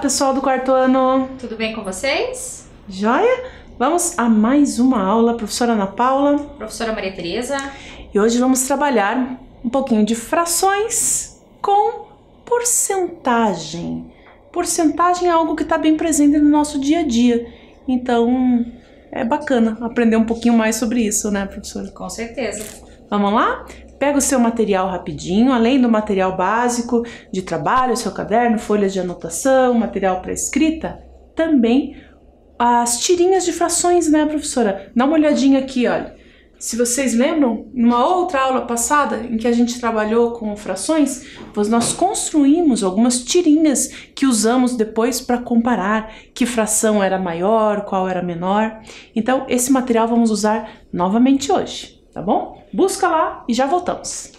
pessoal do quarto ano! Tudo bem com vocês? Joia? Vamos a mais uma aula, professora Ana Paula. Professora Maria Tereza. E hoje vamos trabalhar um pouquinho de frações com porcentagem. Porcentagem é algo que está bem presente no nosso dia a dia. Então, é bacana aprender um pouquinho mais sobre isso, né, professora? Com certeza. Vamos lá? Pega o seu material rapidinho, além do material básico de trabalho, seu caderno, folhas de anotação, material para escrita, também as tirinhas de frações, né, professora? Dá uma olhadinha aqui, olha. Se vocês lembram, numa outra aula passada em que a gente trabalhou com frações, nós construímos algumas tirinhas que usamos depois para comparar que fração era maior, qual era menor. Então, esse material vamos usar novamente hoje, tá bom? Busca lá e já voltamos.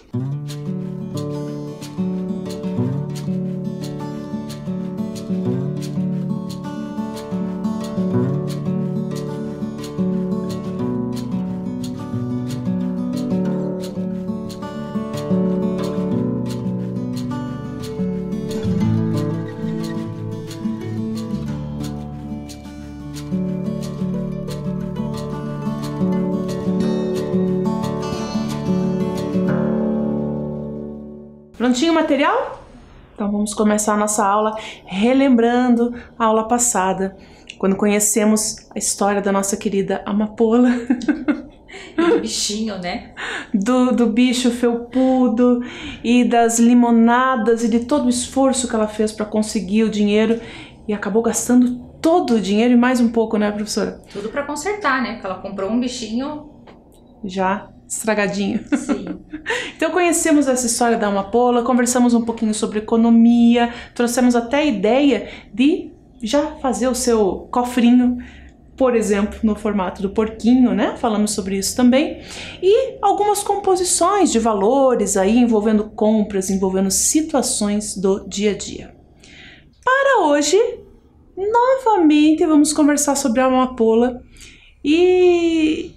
Prontinho o material? Então vamos começar a nossa aula relembrando a aula passada, quando conhecemos a história da nossa querida amapola. Do bichinho, né? Do bicho felpudo e das limonadas e de todo o esforço que ela fez para conseguir o dinheiro e acabou gastando todo o dinheiro e mais um pouco, né, professora? Tudo para consertar, né? Porque ela comprou um bichinho já estragadinho. Sim. Então conhecemos essa história da amapola, conversamos um pouquinho sobre economia, trouxemos até a ideia de já fazer o seu cofrinho, por exemplo, no formato do porquinho, né? Falamos sobre isso também. E algumas composições de valores aí envolvendo compras, envolvendo situações do dia a dia. Para hoje, novamente vamos conversar sobre a amapola e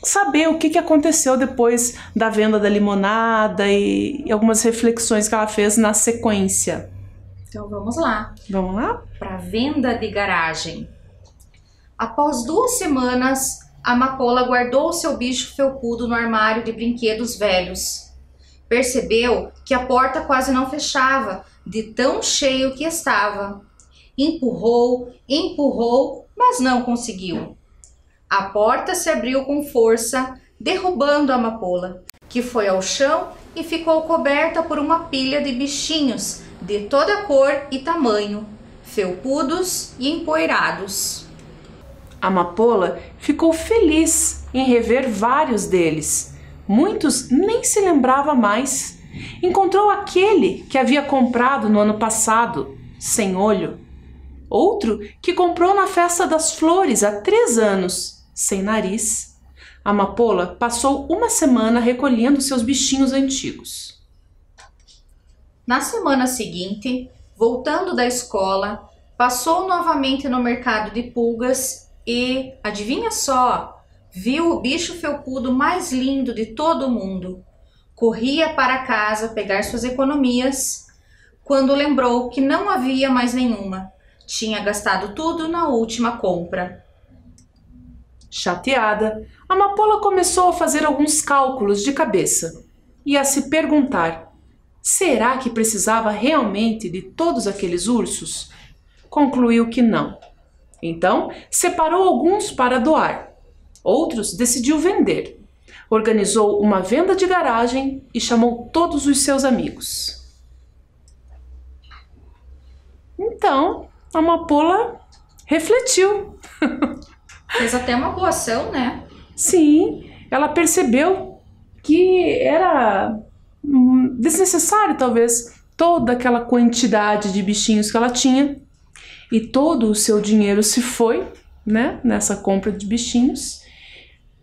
saber o que aconteceu depois da venda da limonada e algumas reflexões que ela fez na sequência. Então vamos lá. Vamos lá? Para venda de garagem. Após 2 semanas, a amapola guardou seu bicho felpudo no armário de brinquedos velhos. Percebeu que a porta quase não fechava, de tão cheio que estava. Empurrou, mas não conseguiu. A porta se abriu com força, derrubando a amapola, que foi ao chão e ficou coberta por uma pilha de bichinhos de toda cor e tamanho, felpudos e empoeirados. A amapola ficou feliz em rever vários deles. Muitos nem se lembrava mais. Encontrou aquele que havia comprado no ano passado, sem olho. Outro que comprou na festa das flores há 3 anos, sem nariz. A amapola passou 1 semana recolhendo seus bichinhos antigos. Na semana seguinte, voltando da escola, passou novamente no mercado de pulgas e, adivinha só, viu o bicho felpudo mais lindo de todo o mundo. Corria para casa pegar suas economias, quando lembrou que não havia mais nenhuma. Tinha gastado tudo na última compra. Chateada, a amapola começou a fazer alguns cálculos de cabeça e a se perguntar: será que precisava realmente de todos aqueles ursos? Concluiu que não. Então, separou alguns para doar. Outros decidiu vender. Organizou uma venda de garagem e chamou todos os seus amigos. Então, a amapola refletiu. Fez até uma boa ação, né? Sim, ela percebeu que era desnecessário, talvez, toda aquela quantidade de bichinhos que ela tinha. E todo o seu dinheiro se foi, né, nessa compra de bichinhos.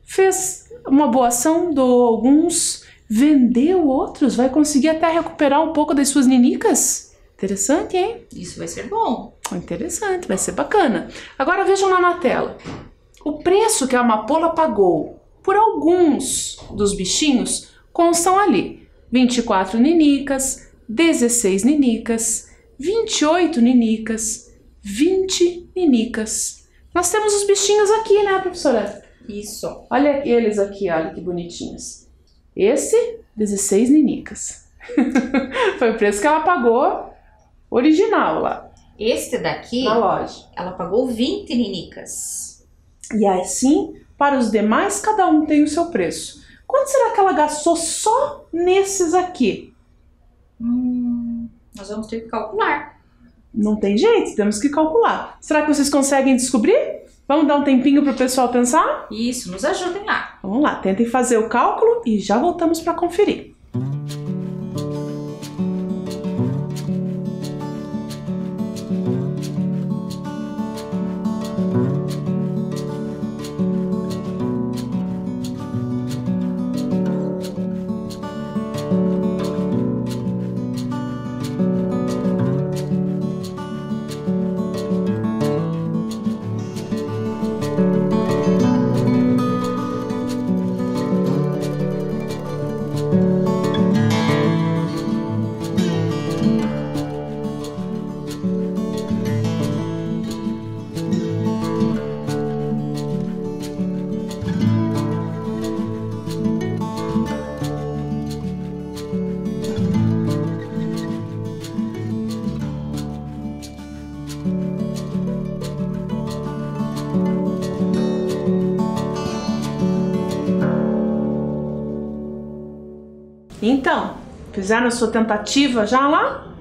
Fez uma boa ação, doou alguns, vendeu outros, vai conseguir até recuperar um pouco das suas ninicas. Interessante, hein? Isso vai ser bom. Interessante, vai ser bacana. Agora vejam lá na tela. O preço que a amapola pagou por alguns dos bichinhos constam ali. 24 ninicas, 16 ninicas, 28 ninicas, 20 ninicas. Nós temos os bichinhos aqui, né, professora? Isso. Olha eles aqui, olha que bonitinhos. Esse, 16 ninicas. Foi o preço que ela pagou original lá. Este daqui, na loja. Ela pagou 20 ninicas. E assim, para os demais, cada um tem o seu preço. Quanto será que ela gastou só nesses aqui? Nós vamos ter que calcular. Não tem jeito, temos que calcular. Será que vocês conseguem descobrir? Vamos dar um tempinho para o pessoal pensar? Isso, nos ajudem lá. Vamos lá, tentem fazer o cálculo e já voltamos para conferir. Então, fizeram a sua tentativa já lá?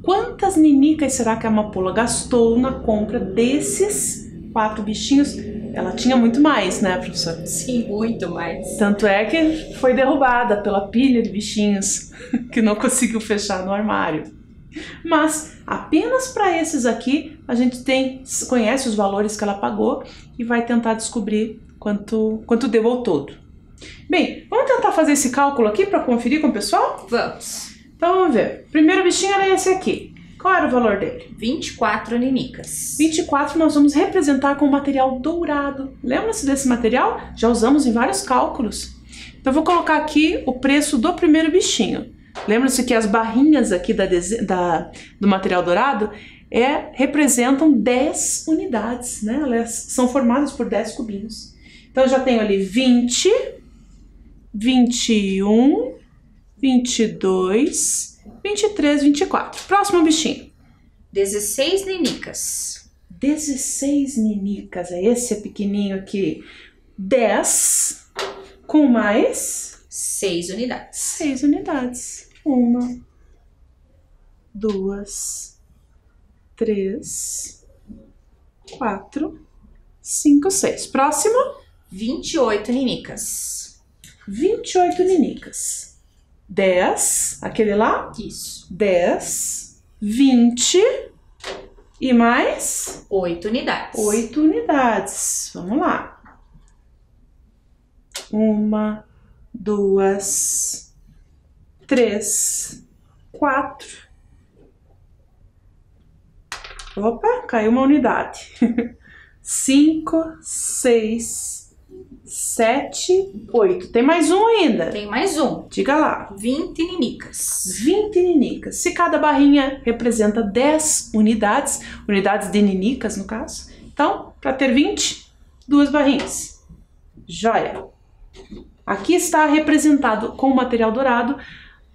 Quantas ninicas será que a amapola gastou na compra desses 4 bichinhos? Ela tinha muito mais, né, professora? Sim, muito mais. Tanto é que foi derrubada pela pilha de bichinhos que não conseguiu fechar no armário. Mas apenas para esses aqui a gente conhece os valores que ela pagou e vai tentar descobrir quanto deu ao todo. Bem, vamos tentar fazer esse cálculo aqui para conferir com o pessoal? Vamos. Então vamos ver. O primeiro bichinho era esse aqui. Qual era o valor dele? 24 ninicas. 24 nós vamos representar com material dourado. Lembra-se desse material? Já usamos em vários cálculos. Então eu vou colocar aqui o preço do primeiro bichinho. Lembra-se que as barrinhas aqui do material dourado representam 10 unidades, né? Elas são formadas por 10 cubinhos. Então eu já tenho ali 20, 21, 22, 23, 24. Próximo bichinho. 16 ninicas. 16 ninicas. Esse é pequenininho aqui. 10 com mais 6 unidades. 6 unidades. 1, 2, 3, 4, 5, 6. Próximo. 28 ninicas. 28 ninicas. 10, aquele lá? Isso. 10, 20 e mais? 8 unidades. 8 unidades. Vamos lá. 1, 2, 3, 4. Opa, caiu uma unidade. 5, 6, 7, 8. Tem mais um ainda? Tem mais um. Diga lá. 20 ninicas. 20 ninicas. Se cada barrinha representa 10 unidades de ninicas no caso, então, para ter 20, 2 barrinhas. Joia! Aqui está representado com o material dourado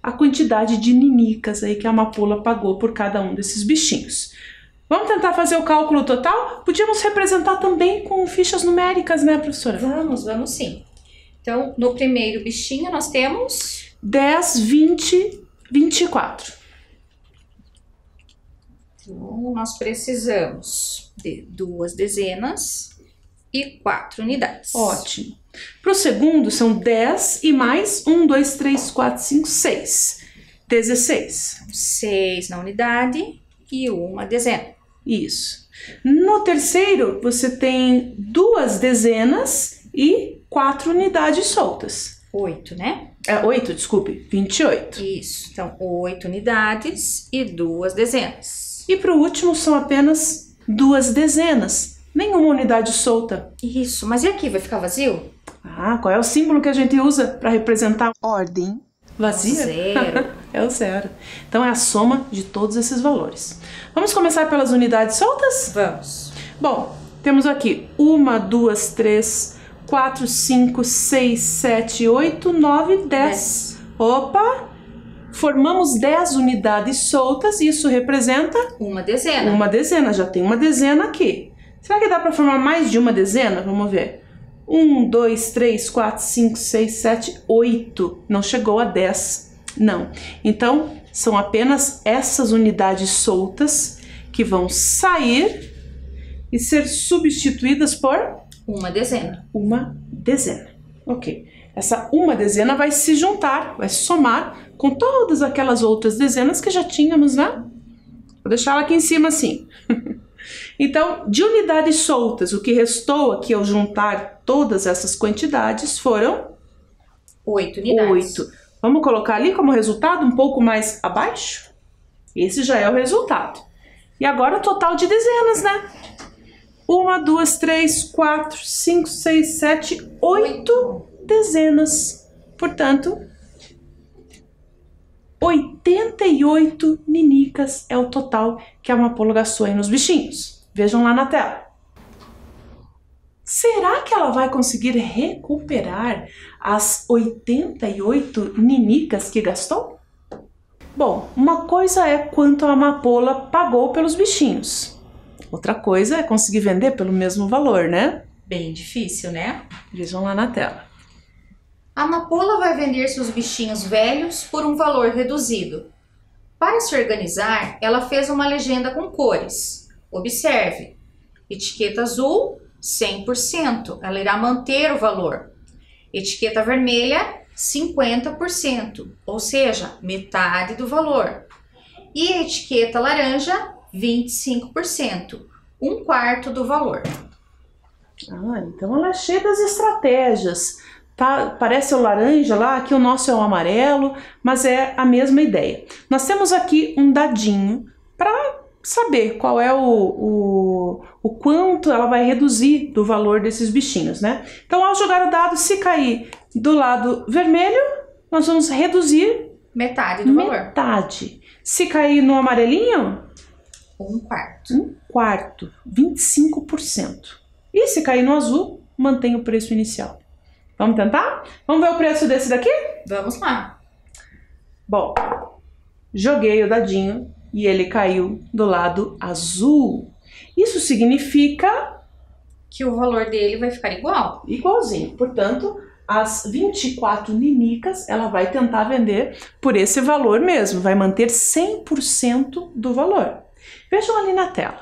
a quantidade de ninicas aí que a amapola pagou por cada um desses bichinhos. Vamos tentar fazer o cálculo total? Podíamos representar também com fichas numéricas, né, professora? Vamos sim. Então, no primeiro bichinho nós temos 10, 20, 24. Então, nós precisamos de 2 dezenas e 4 unidades. Ótimo. Para o segundo, são 10 e mais 1, 2, 3, 4, 5, 6. 16. 6 na unidade e 1 dezena. Isso. No terceiro, você tem 2 dezenas e 4 unidades soltas. 8, né? 8, desculpe, 28. Isso. Então, 8 unidades e 2 dezenas. E para o último, são apenas 2 dezenas. Nenhuma unidade solta. Isso. Mas e aqui? Vai ficar vazio? Qual é o símbolo que a gente usa para representar ordem? Vazia? Zero. É o zero. Então é a soma de todos esses valores. Vamos começar pelas unidades soltas? Vamos. Bom, temos aqui 1, 2, 3, 4, 5, 6, 7, 8, 9, 10. Opa! Formamos 10 unidades soltas, isso representa? Uma dezena. Uma dezena, já tem uma dezena aqui. Será que dá para formar mais de uma dezena? Vamos ver. 1, 2, 3, 4, 5, 6, 7, 8. Não chegou a 10, não. Então, são apenas essas unidades soltas que vão sair e ser substituídas por? Uma dezena. Uma dezena. Ok. Essa uma dezena vai se juntar, vai somar com todas aquelas outras dezenas que já tínhamos, né? Vou deixar ela aqui em cima assim. Então, de unidades soltas, o que restou aqui ao juntar todas essas quantidades foram? 8 unidades. 8. Vamos colocar ali como resultado um pouco mais abaixo? Esse já é o resultado. E agora o total de dezenas, né? 1, 2, 3, 4, 5, 6, 7, 8 dezenas. Portanto, 88 ninicas é o total que a amapola gastou aí nos bichinhos. Vejam lá na tela. Será que ela vai conseguir recuperar as 88 ninicas que gastou? Bom, uma coisa é quanto a amapola pagou pelos bichinhos. Outra coisa é conseguir vender pelo mesmo valor, né? Bem difícil, né? Vejam lá na tela. A amapola vai vender seus bichinhos velhos por um valor reduzido. Para se organizar, ela fez uma legenda com cores. Observe, etiqueta azul, 100%, ela irá manter o valor. Etiqueta vermelha, 50%, ou seja, metade do valor. E a etiqueta laranja, 25%, um quarto do valor. Ah, então ela é cheia das estratégias. Tá, parece o laranja lá, aqui o nosso é o amarelo, mas é a mesma ideia. Nós temos aqui um dadinho para saber qual é o quanto ela vai reduzir do valor desses bichinhos, né? Então, ao jogar o dado, se cair do lado vermelho, nós vamos reduzir metade do valor. Metade. Se cair no amarelinho, um quarto. Um quarto, 25%. E se cair no azul, mantém o preço inicial. Vamos tentar? Vamos ver o preço desse daqui? Vamos lá. Bom, joguei o dadinho e ele caiu do lado azul. Isso significa que o valor dele vai ficar igual. Igualzinho. Portanto, as 24 ninicas ela vai tentar vender por esse valor mesmo. Vai manter 100% do valor. Vejam ali na tela.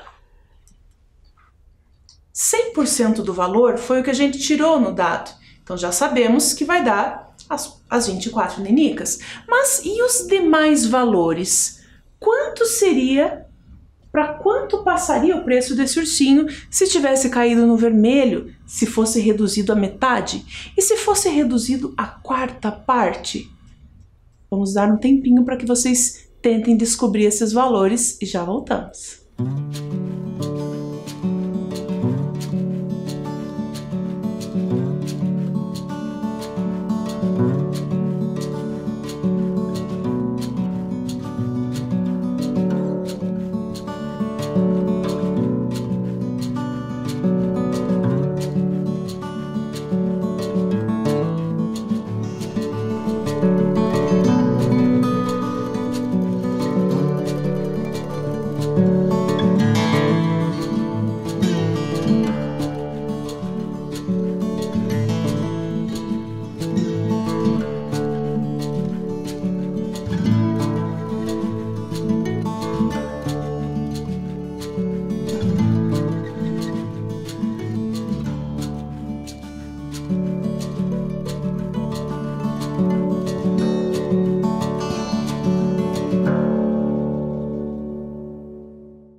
100% do valor foi o que a gente tirou no dado. Então já sabemos que vai dar as 24 ninicas. Mas e os demais valores? Quanto seria, para quanto passaria o preço desse ursinho se tivesse caído no vermelho, se fosse reduzido a metade? E se fosse reduzido a quarta parte? Vamos dar um tempinho para que vocês tentem descobrir esses valores e já voltamos.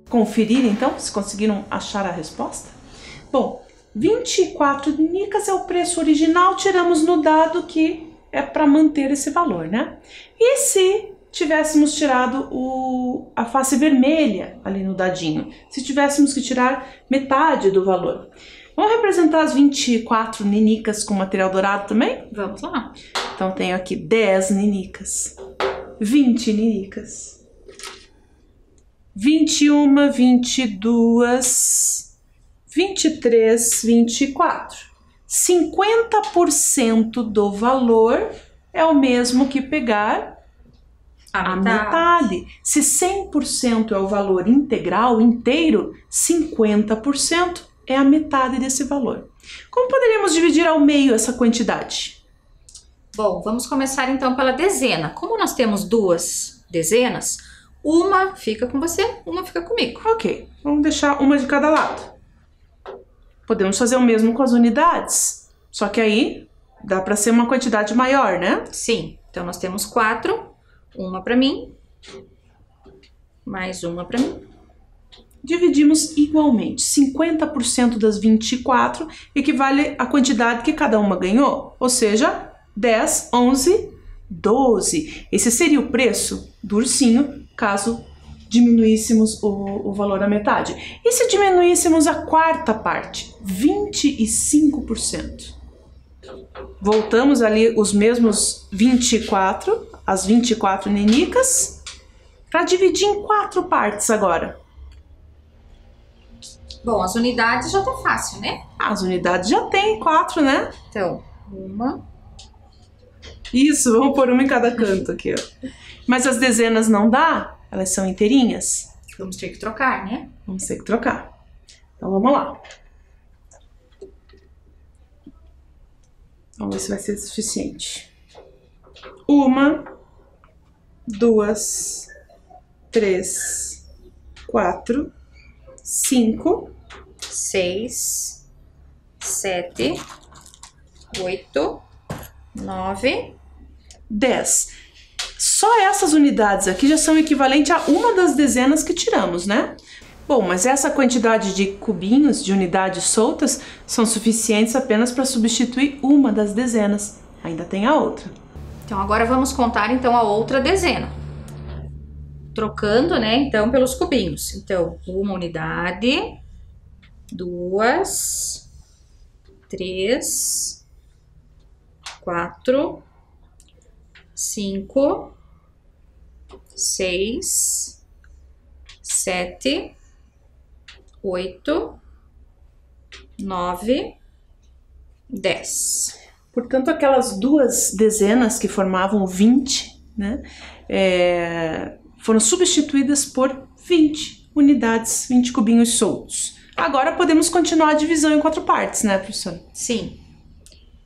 Conferir então se conseguiram achar a resposta? Bom, 24 ninicas é o preço original, tiramos no dado que é para manter esse valor, né? E se tivéssemos tirado a face vermelha ali no dadinho? Se tivéssemos que tirar metade do valor? Vamos representar as 24 ninicas com material dourado também? Vamos lá. Então, tenho aqui 10 ninicas, 20 ninicas, 21, 22, 23, 24. 50% do valor é o mesmo que pegar a metade. Se 100% é o valor integral, inteiro, 50% é a metade desse valor. Como poderíamos dividir ao meio essa quantidade? Bom, vamos começar então pela dezena. Como nós temos duas dezenas, uma fica com você, uma fica comigo. Ok, vamos deixar uma de cada lado. Podemos fazer o mesmo com as unidades, só que aí dá para ser uma quantidade maior, né? Sim, então nós temos 4, uma para mim, mais uma para mim. Dividimos igualmente. 50% das 24 equivale à quantidade que cada uma ganhou, ou seja, 10, 11, 12. Esse seria o preço do ursinho caso diminuíssemos o valor à metade. E se diminuíssemos a quarta parte, 25%? Voltamos ali os mesmos 24, as 24 ninicas, para dividir em 4 partes agora. Bom, as unidades já tá fácil, né? As unidades já tem 4, né? Então, uma. Isso, vamos pôr uma em cada canto aqui, ó. Mas as dezenas não dá? Elas são inteirinhas? Vamos ter que trocar, né? Vamos ter que trocar. Então, vamos lá. Vamos ver se vai ser suficiente. 1, 2, 3, 4, 5, 6, 7, 8, 9, 10. Só essas unidades aqui já são equivalentes a uma das dezenas que tiramos, né? Bom, mas essa quantidade de cubinhos, de unidades soltas, são suficientes apenas para substituir uma das dezenas. Ainda tem a outra. Então, agora vamos contar então a outra dezena. Trocando, né, então, pelos cubinhos. Então, uma unidade, 2, 3, 4, 5, 6, 7, 8, 9, 10. Portanto, aquelas duas dezenas que formavam 20, né, foram substituídas por 20 unidades, 20 cubinhos soltos. Agora podemos continuar a divisão em 4 partes, né, professora? Sim.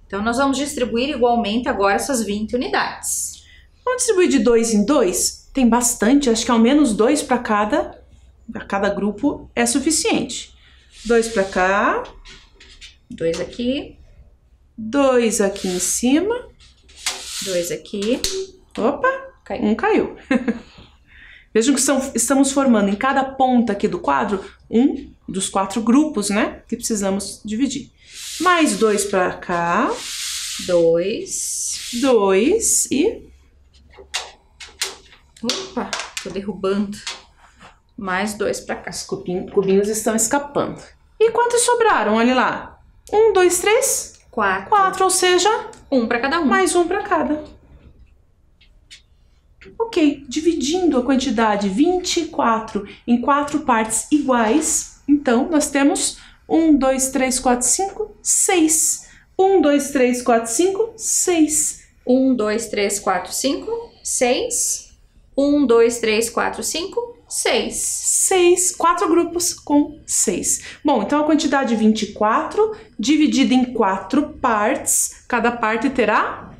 Então, nós vamos distribuir igualmente agora essas 20 unidades. Vamos distribuir de 2 em 2? Tem bastante, acho que ao menos 2 para cada grupo é suficiente. 2 para cá. 2 aqui. 2 aqui em cima. 2 aqui. Opa, Caiu. um caiu. Vejam que estamos formando em cada ponta aqui do quadro um dos 4 grupos, né, que precisamos dividir. Mais 2 para cá. 2. 2 e... Opa, tô derrubando. Mais 2 para cá. Os cubinhos estão escapando. E quantos sobraram? Olha lá. 1, 2, 3, 4. 4, ou seja... Um para cada um. Mais um para cada. Ok, dividindo a quantidade 24 em 4 partes iguais, então nós temos 1, 2, 3, 4, 5, 6. 1, 2, 3, 4, 5, 6. 1, 2, 3, 4, 5, 6. 1, 2, 3, 4, 5, 6. 6, 4 grupos com 6. Bom, então a quantidade 24 dividida em 4 partes, cada parte terá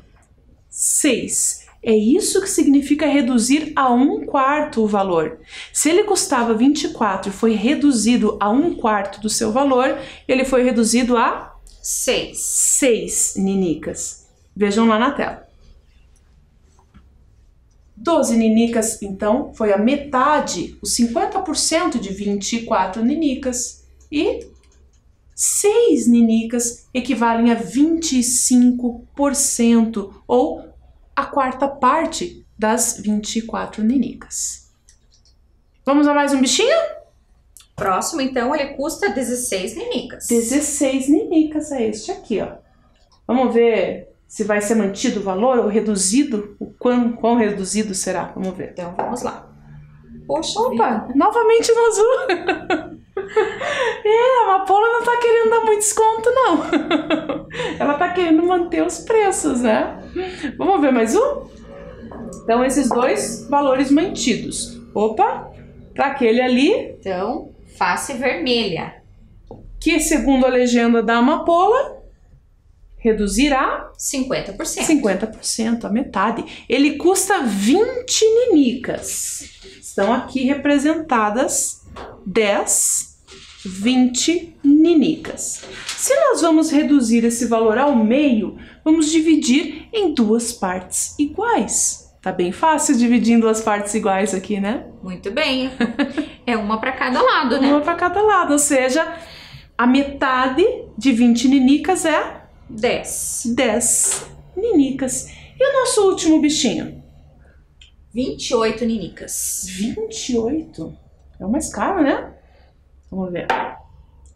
6. É isso que significa reduzir a 1/4 o valor. Se ele custava 24 e foi reduzido a 1/4 do seu valor, ele foi reduzido a 6 ninicas. Vejam lá na tela. 12 ninicas, então, foi a metade, os 50% de 24 ninicas. E 6 ninicas equivalem a 25%, ou a quarta parte das 24 ninicas. Vamos a mais um bichinho? Próximo, então, ele custa 16 ninicas. 16 ninicas, é este aqui, ó. Vamos ver Se vai ser mantido o valor ou reduzido? O quão reduzido será? Vamos ver. Então, vamos lá. Poxa, opa, novamente no azul. A amapola não tá querendo dar muito desconto, não. Ela tá querendo manter os preços, né? Vamos ver mais um? Então, esses dois valores mantidos. Opa, para aquele ali. Então, face vermelha. Que, segundo a legenda da amapola, reduzirá 50%. 50%, a metade. Ele custa 20 ninicas. Estão aqui representadas 10, 20 ninicas. Se nós vamos reduzir esse valor ao meio, vamos dividir em duas partes iguais. Tá bem fácil dividir em duas partes iguais aqui, né? Muito bem. É uma para cada lado, né? Uma para cada lado, ou seja, a metade de 20 ninicas é 10 ninicas. E o nosso último bichinho? 28 ninicas. 28? É o mais caro, né? Vamos ver.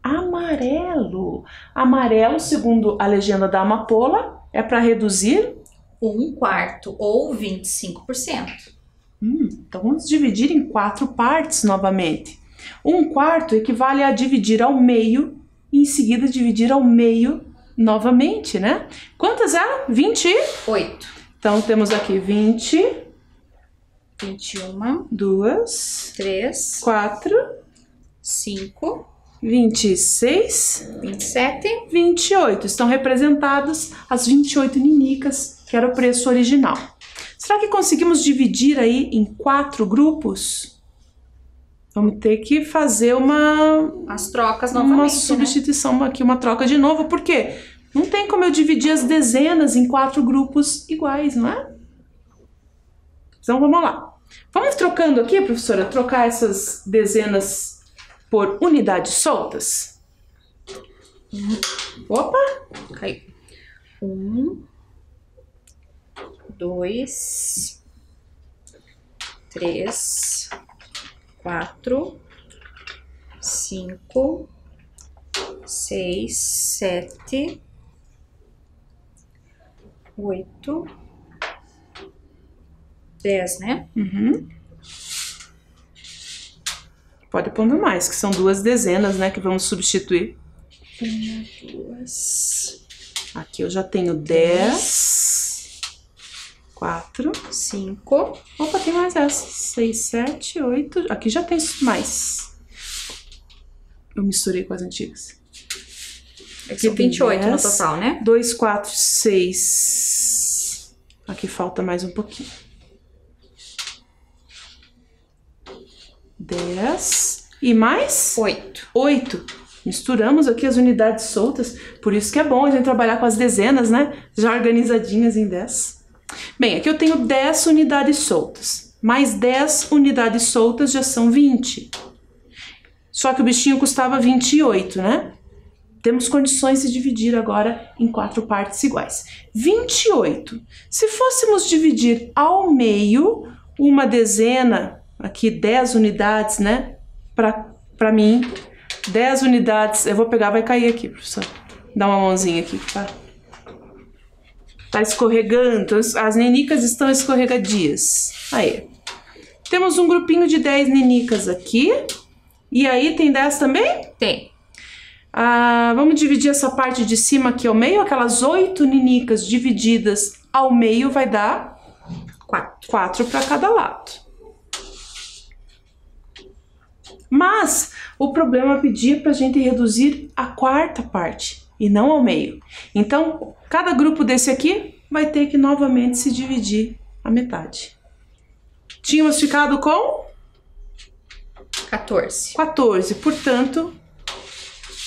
Amarelo. Amarelo, segundo a legenda da amapola, é para reduzir 1/4 ou 25%. Então vamos dividir em 4 partes novamente. 1/4 equivale a dividir ao meio e em seguida dividir ao meio novamente, né? Quantas eram? 28. Então temos aqui 20, 21, 2, 3, 4, 5, 26, 27, 28. Estão representadas as 28 ninicas, que era o preço original. Será que conseguimos dividir aí em 4 grupos? Vamos ter que fazer as trocas novamente, uma substituição, aqui, uma troca de novo. Por quê? Não tem como eu dividir as dezenas em 4 grupos iguais, não é? Então vamos lá. Vamos trocando aqui, professora, trocar essas dezenas por unidades soltas? Opa! Caiu. 1, 2, 3, 4, 5, 6, 7, 8, 10, né? Pode pondo mais, que são 2 dezenas, né, que vamos substituir. 1, 2. Aqui eu já tenho 10, 4, 5. Opa, tem mais essas. 6, 7, 8. Aqui já tem mais. Eu misturei com as antigas. Aqui são 28 no total, né? 2, 4, 6. Aqui falta mais um pouquinho. 10 e mais 8. Misturamos aqui as unidades soltas, por isso que é bom a gente trabalhar com as dezenas, né? Já organizadinhas em 10. Bem, aqui eu tenho 10 unidades soltas, mais 10 unidades soltas já são 20. Só que o bichinho custava 28, né? Temos condições de dividir agora em 4 partes iguais. 28. Se fôssemos dividir ao meio, uma dezena, aqui 10 unidades, né? Para mim, 10 unidades. Eu vou pegar, vai cair aqui, professor. Dá uma mãozinha aqui, tá escorregando. As nenicas estão escorregadias. Aí. Temos um grupinho de 10 nenicas aqui. E aí, tem 10 também? Tem. Vamos dividir essa parte de cima aqui ao meio. Aquelas 8 nenicas divididas ao meio vai dar 4 para cada lado. Mas o problema pedia para a gente reduzir a 4ª parte e não ao meio. Então, cada grupo desse aqui vai ter que novamente se dividir a metade. Tínhamos ficado com 14. 14, portanto,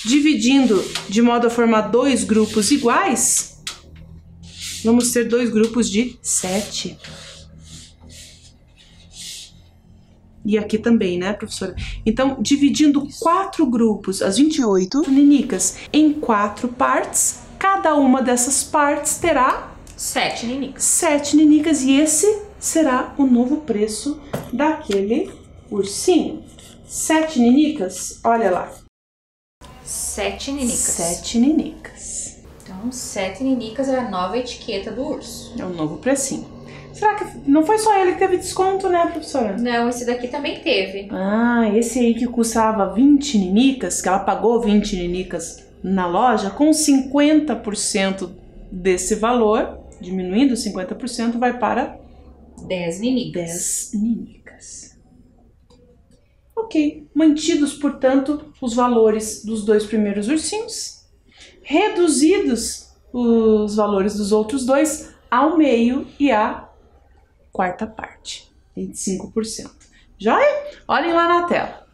dividindo de modo a formar 2 grupos iguais, vamos ter 2 grupos de 7. E aqui também, né, professora? Então, dividindo 4 grupos, as 28 nenicas, em 4 partes, cada uma dessas partes terá 7 nenicas. 7 nenicas, e esse será o novo preço daquele ursinho. 7 nenicas, olha lá. 7 nenicas. 7 nenicas. Então, 7 ninicas é a nova etiqueta do urso. É um novo precinho. Será que não foi só ele que teve desconto, né, professora? Não, esse daqui também teve. Ah, esse aí que custava 20 ninicas, que ela pagou 20 ninicas na loja, com 50% desse valor, diminuindo 50%, vai para 10 ninicas. 10 ninicas. Ok, mantidos, portanto, os valores dos 2 primeiros ursinhos, reduzidos os valores dos outros 2 ao meio e à quarta parte, 25%. Joia? Olhem lá na tela.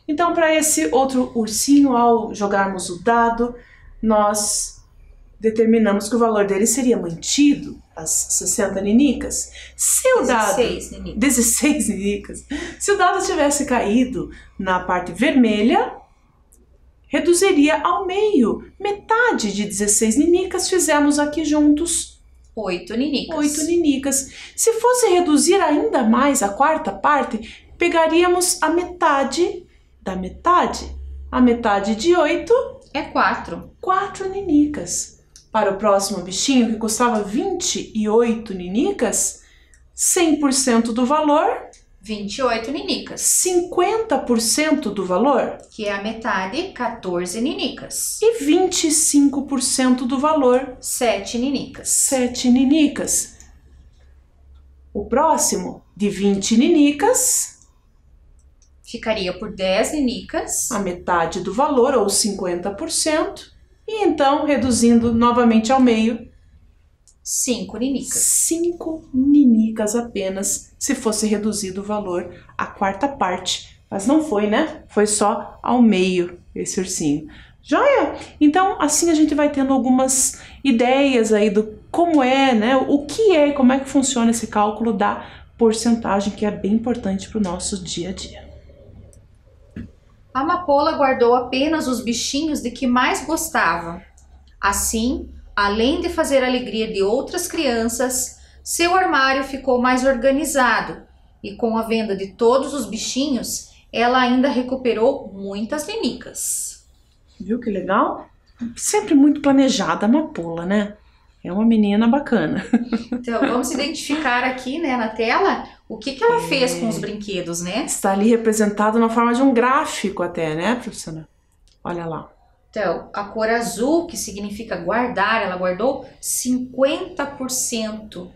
Então, para esse outro ursinho, ao jogarmos o dado, nós determinamos que o valor dele seria mantido, as 60 ninicas. Se o dado... 16 ninicas. Se o dado tivesse caído na parte vermelha, reduziria ao meio. Metade de 16 ninicas fizemos aqui juntos 8 ninicas. 8 ninicas. Se fosse reduzir ainda mais a quarta parte, pegaríamos a metade da metade. A metade de 8 é 4. 4 ninicas. Para o próximo bichinho, que custava 28 ninicas, 100% do valor... 28 ninicas. 50% do valor... que é a metade, 14 ninicas. E 25% do valor... 7 ninicas. 7 ninicas. O próximo, de 20 ninicas... ficaria por 10 ninicas. A metade do valor, ou 50%. E então, reduzindo novamente ao meio... 5 ninicas. 5 ninicas apenas, se fosse reduzido o valor à quarta parte. Mas não foi, né? Foi só ao meio esse ursinho. Joia? Então, assim a gente vai tendo algumas ideias aí do como é, né? O que é e como é que funciona esse cálculo da porcentagem, que é bem importante para o nosso dia a dia. A amapola guardou apenas os bichinhos de que mais gostava. Assim, além de fazer a alegria de outras crianças, seu armário ficou mais organizado e com a venda de todos os bichinhos, ela ainda recuperou muitas ninicas. Viu que legal? Sempre muito planejada a amapola, né? É uma menina bacana. Então, vamos identificar aqui, né, na tela o que ela fez com os brinquedos, né? Está ali representado na forma de um gráfico até, né, professora? Olha lá. Então, a cor azul, que significa guardar, ela guardou 50%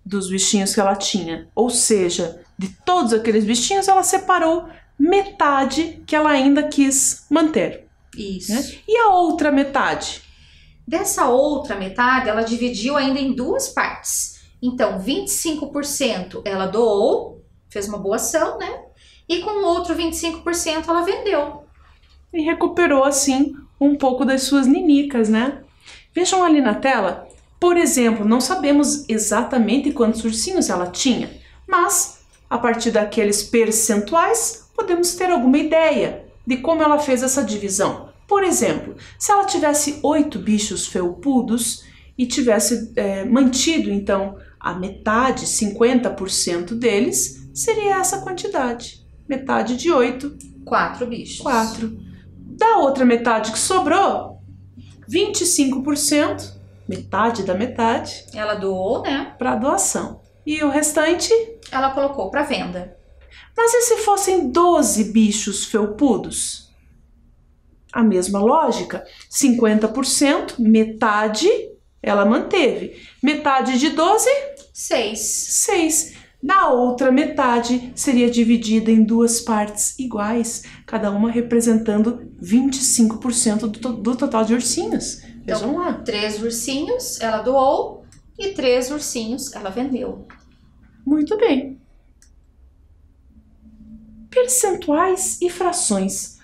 dos bichinhos que ela tinha. Ou seja, de todos aqueles bichinhos, ela separou metade que ela ainda quis manter. Isso. Né? E a outra metade? Dessa outra metade, ela dividiu ainda em 2 partes. Então, 25% ela doou, fez uma boa ação, né? E com o outro 25% ela vendeu. E recuperou, assim, um pouco das suas ninicas, né? Vejam ali na tela, por exemplo, não sabemos exatamente quantos ursinhos ela tinha, mas, a partir daqueles percentuais, podemos ter alguma ideia de como ela fez essa divisão. Por exemplo, se ela tivesse 8 bichos felpudos e tivesse mantido, então, a metade, 50% deles, seria essa quantidade. Metade de 8. 4 bichos. 4. Da outra metade que sobrou, 25%, metade da metade, ela doou, né? Para doação. E o restante? Ela colocou para venda. Mas e se fossem 12 bichos felpudos? A mesma lógica, 50%, metade ela manteve. Metade de 12? 6. 6. Da outra metade seria dividida em 2 partes iguais, cada uma representando 25% do total de ursinhos. Vejam lá. 3 ursinhos ela doou e 3 ursinhos ela vendeu. Muito bem. Percentuais e frações.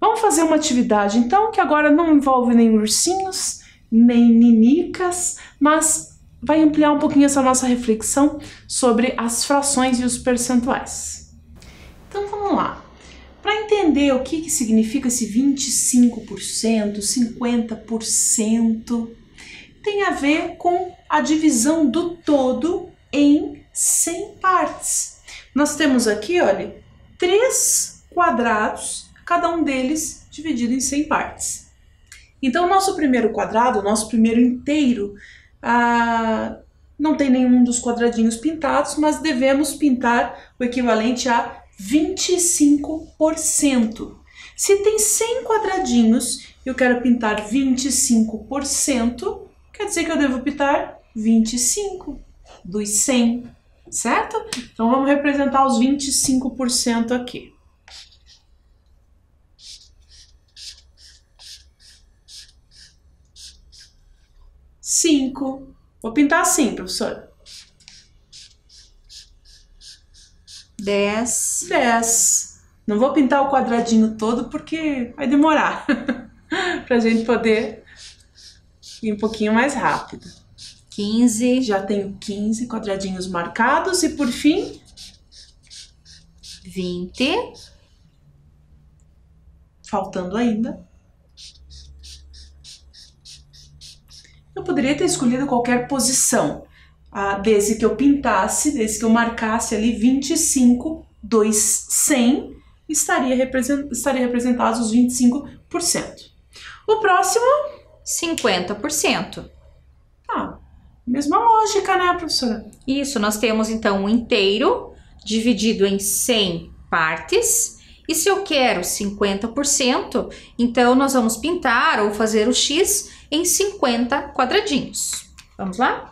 Vamos fazer uma atividade, então, que agora não envolve nem ursinhos, nem ninicas, mas vai ampliar um pouquinho essa nossa reflexão sobre as frações e os percentuais. Então, vamos lá. Para entender o que significa esse 25%, 50%, tem a ver com a divisão do todo em 100 partes. Nós temos aqui, olha, 3 quadrados, cada um deles dividido em 100 partes. Então, o nosso primeiro quadrado, o nosso primeiro inteiro, não tem nenhum dos quadradinhos pintados, mas devemos pintar o equivalente a 25%. Se tem 100 quadradinhos e eu quero pintar 25%, quer dizer que eu devo pintar 25 dos 100, certo? Então, vamos representar os 25% aqui. Cinco. Vou pintar assim, professora. 10. 10. Não vou pintar o quadradinho todo porque vai demorar pra gente poder ir um pouquinho mais rápido. 15. Já tenho 15 quadradinhos marcados e por fim 20. Faltando ainda. Eu poderia ter escolhido qualquer posição, desde que eu pintasse, desde que eu marcasse ali 25 dos 100, estaria representados os 25%. O próximo? 50%. Mesma lógica, né, professora? Isso, nós temos então um inteiro dividido em 100 partes. E se eu quero 50%, então nós vamos pintar ou fazer o X em 50 quadradinhos. Vamos lá?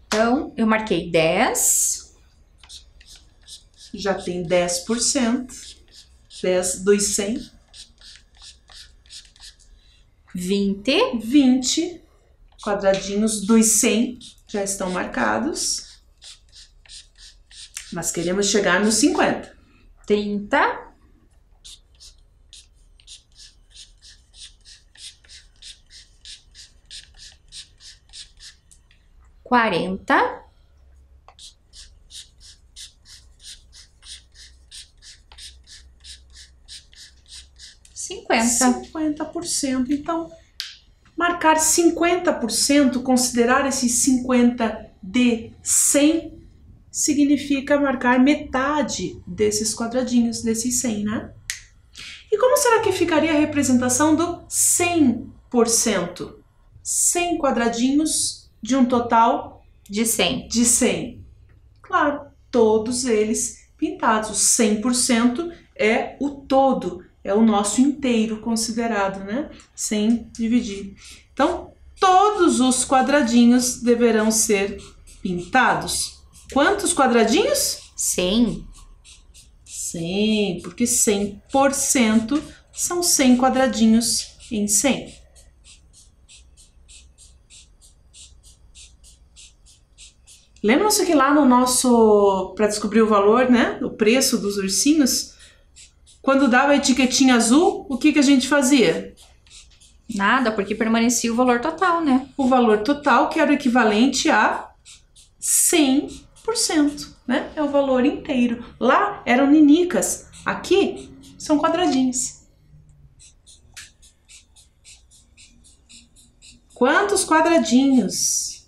Então, eu marquei 10. Já tem 10%. 10 dos 100. 20 quadradinhos dos 100 já estão marcados. Mas queremos chegar nos 50. 30. 40. 50%. Então, marcar 50%, considerar esses 50 de 100, significa marcar metade desses quadradinhos, desses 100, né? E como será que ficaria a representação do 100%? 100 quadradinhos de um total de 100. De 100. Claro, todos eles pintados. 100% é o todo. É o nosso inteiro considerado, né? Sem dividir. Então, todos os quadradinhos deverão ser pintados. Quantos quadradinhos? 100. 100, porque 100% são 100 quadradinhos em 100. Lembram-se que lá no nosso, para descobrir o valor, né? O preço dos ursinhos, quando dava a etiquetinha azul, o que a gente fazia? Nada, porque permanecia o valor total, né? O valor total, que era o equivalente a 100%, né? É o valor inteiro. Lá eram ninicas, aqui são quadradinhos. Quantos quadradinhos?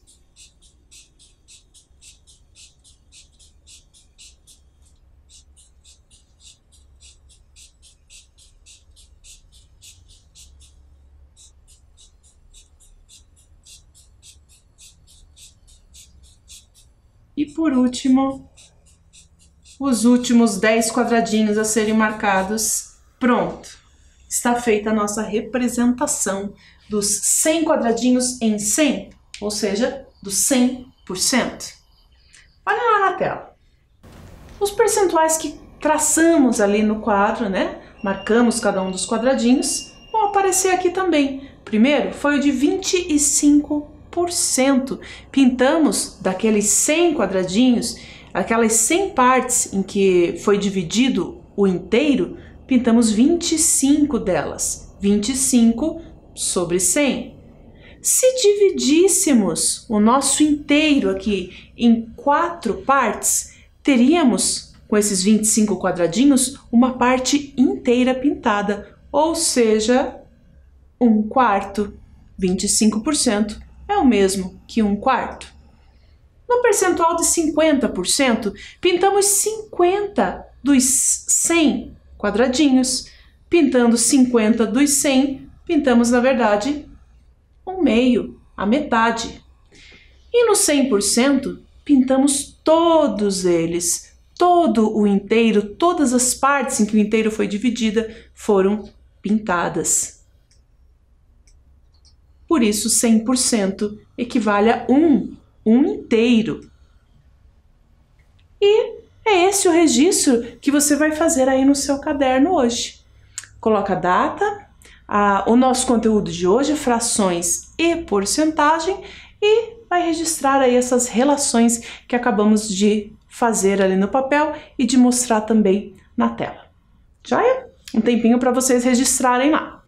E por último, os últimos 10 quadradinhos a serem marcados. Pronto! Está feita a nossa representação dos 100 quadradinhos em 100, ou seja, dos 100%. Olha lá na tela. Os percentuais que traçamos ali no quadro, né? Marcamos cada um dos quadradinhos, vão aparecer aqui também. Primeiro foi o de 25%. Pintamos daqueles 100 quadradinhos, aquelas 100 partes em que foi dividido o inteiro, pintamos 25 delas. 25 sobre 100. Se dividíssemos o nosso inteiro aqui em 4 partes, teríamos, com esses 25 quadradinhos, uma parte inteira pintada, ou seja, 1/4. 25% é o mesmo que 1/4. No percentual de 50%, pintamos 50 dos 100 quadradinhos. Pintando 50 dos 100, pintamos, na verdade, um meio, a metade. E no 100%, pintamos todos eles. Todo o inteiro, todas as partes em que o inteiro foi dividida foram pintadas. Por isso, 100% equivale a um inteiro. E é esse o registro que você vai fazer aí no seu caderno hoje. Coloca a data, o nosso conteúdo de hoje, frações e porcentagem, e vai registrar aí essas relações que acabamos de fazer ali no papel e de mostrar também na tela. Joia? Um tempinho para vocês registrarem lá.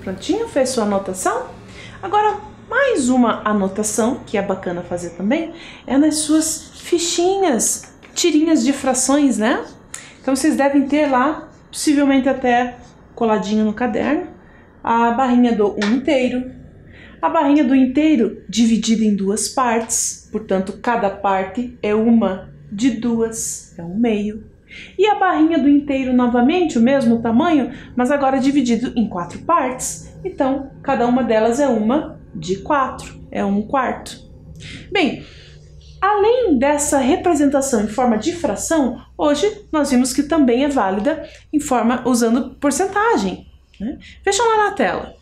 Prontinho? Fez sua anotação? Agora, mais uma anotação, que é bacana fazer também, é nas suas fichinhas, tirinhas de frações, né? Então, vocês devem ter lá, possivelmente até coladinho no caderno, a barrinha do 1 inteiro, a barrinha do inteiro dividida em duas partes, portanto, cada parte é uma de duas, é um meio. E a barrinha do inteiro novamente, o mesmo tamanho, mas agora dividido em 4 partes. Então, cada uma delas é uma de 4, é 1/4. Bem, além dessa representação em forma de fração, hoje nós vimos que também é válida em forma usando porcentagem, né? Vejam lá na tela.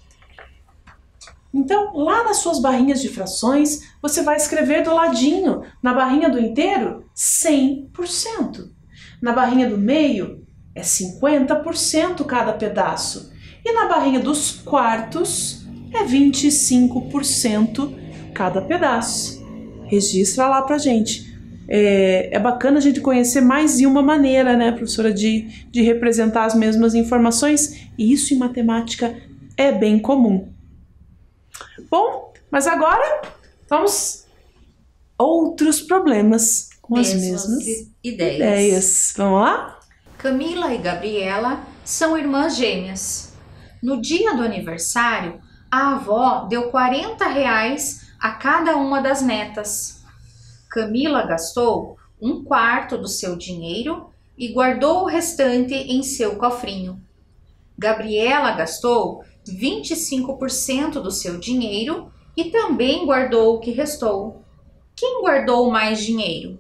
Então, lá nas suas barrinhas de frações, você vai escrever do ladinho, na barrinha do inteiro, 100%. Na barrinha do meio, é 50% cada pedaço. E na barrinha dos quartos, é 25% cada pedaço. Registra lá pra gente. É bacana a gente conhecer mais de uma maneira, né, professora, de representar as mesmas informações. E isso em matemática é bem comum. Bom, mas agora vamos outros problemas com as mesmas ideias. Vamos lá? Camila e Gabriela são irmãs gêmeas. No dia do aniversário, a avó deu R$40 a cada uma das netas. Camila gastou 1/4 do seu dinheiro e guardou o restante em seu cofrinho. Gabriela gastou 25% do seu dinheiro e também guardou o que restou. Quem guardou mais dinheiro?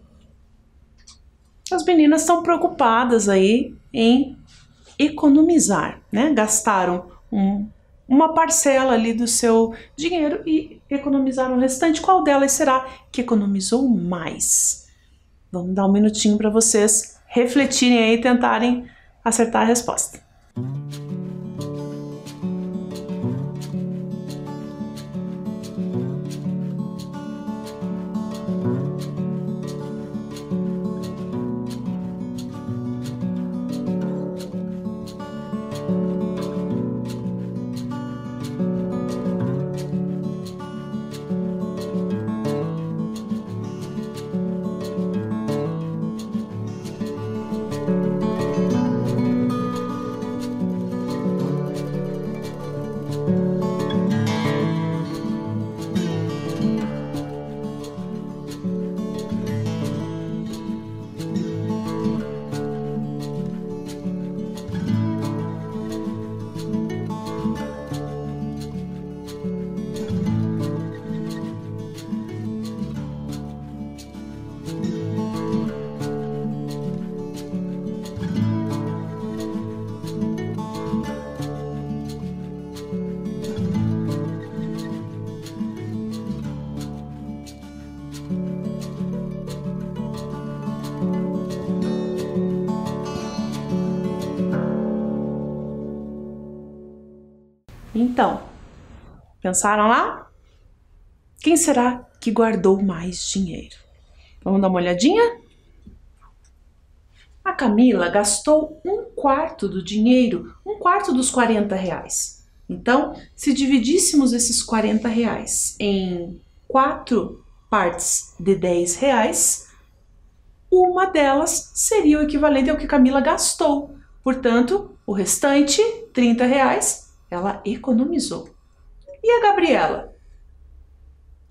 As meninas estão preocupadas aí em economizar, né? Gastaram uma parcela ali do seu dinheiro e economizaram o restante. Qual delas será que economizou mais? Vamos dar um minutinho para vocês refletirem aí e tentarem acertar a resposta. Então, pensaram lá? Quem será que guardou mais dinheiro? Vamos dar uma olhadinha? A Camila gastou 1/4 do dinheiro, 1/4 dos R$40. Então, se dividíssemos esses R$40 em 4 partes de R$10, uma delas seria o equivalente ao que Camila gastou. Portanto, o restante, R$30, ela economizou. E a Gabriela?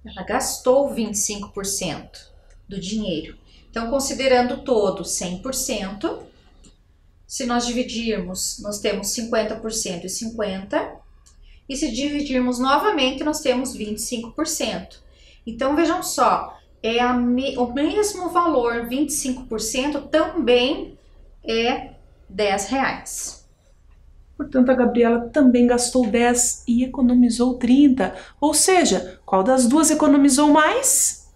Ela gastou 25% do dinheiro. Então, considerando todo 100%, se nós dividirmos, nós temos 50% e 50%. E se dividirmos novamente, nós temos 25%. Então, vejam só, é o mesmo valor, 25%, também é R$10. Portanto, a Gabriela também gastou 10 e economizou 30. Ou seja, qual das duas economizou mais?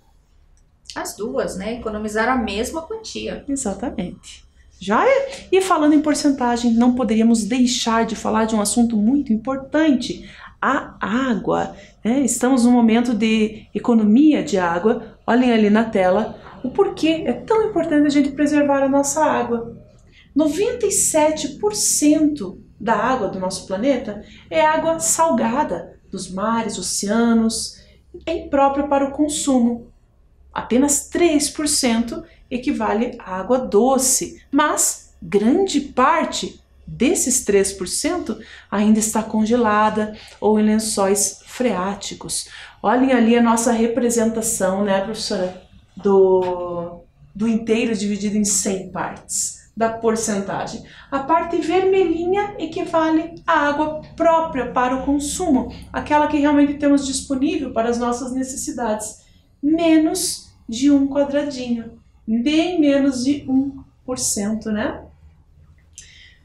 As duas, né? Economizaram a mesma quantia. Exatamente. Joia? E falando em porcentagem, não poderíamos deixar de falar de um assunto muito importante, a água. Estamos num momento de economia de água. Olhem ali na tela o porquê é tão importante a gente preservar a nossa água. 97% da água do nosso planeta é água salgada, dos mares, oceanos, é imprópria para o consumo. Apenas 3% equivale à água doce, mas grande parte desses 3% ainda está congelada ou em lençóis freáticos. Olhem ali a nossa representação, né, professora, do inteiro dividido em 100 partes, da porcentagem. A parte vermelhinha equivale à água própria para o consumo, aquela que realmente temos disponível para as nossas necessidades, menos de um quadradinho, bem menos de 1%, né?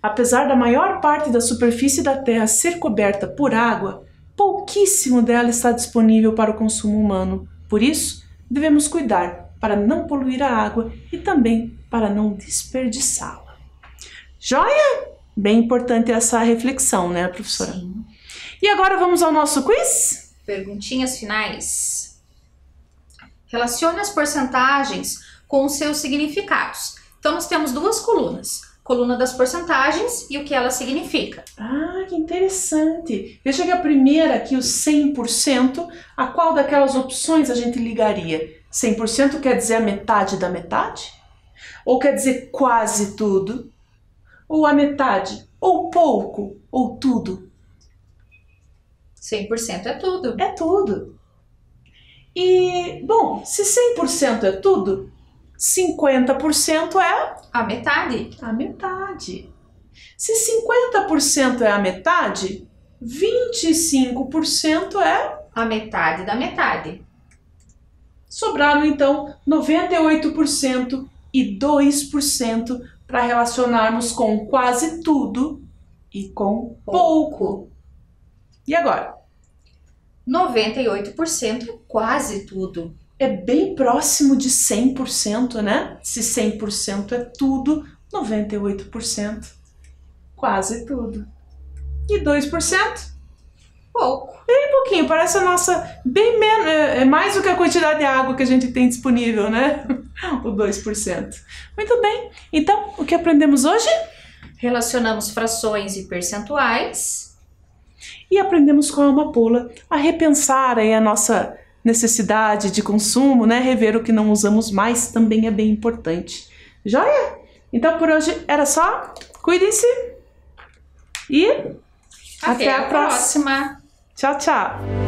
Apesar da maior parte da superfície da Terra ser coberta por água, pouquíssimo dela está disponível para o consumo humano. Por isso, devemos cuidar para não poluir a água e também para não desperdiçá-la. Joia? Bem importante essa reflexão, né, professora? Sim. E agora vamos ao nosso quiz? Perguntinhas finais. Relacione as porcentagens com os seus significados. Então, nós temos duas colunas. Coluna das porcentagens e o que ela significa. Ah, que interessante! Veja que a primeira aqui, o 100%, a qual daquelas opções a gente ligaria? 100% quer dizer a metade da metade? Ou quer dizer quase tudo? Ou a metade? Ou pouco? Ou tudo? 100% é tudo. É tudo. E, bom, se 100% é tudo, 50% é a metade. A metade. Se 50% é a metade, 25% é a metade da metade. Sobraram então 98% e 2% para relacionarmos com quase tudo e com pouco. E agora? 98% é quase tudo. É bem próximo de 100%, né? Se 100% é tudo, 98% quase tudo. E 2%? Pouco. Bem pouquinho, parece a nossa, bem menos, é mais do que a quantidade de água que a gente tem disponível, né? O 2%. Muito bem, então o que aprendemos hoje? Relacionamos frações e percentuais. E aprendemos com a amapola a repensar aí a nossa necessidade de consumo, né? Rever o que não usamos mais também é bem importante. Joia? Então por hoje era só. Cuidem-se e até a próxima. Tchau, tchau.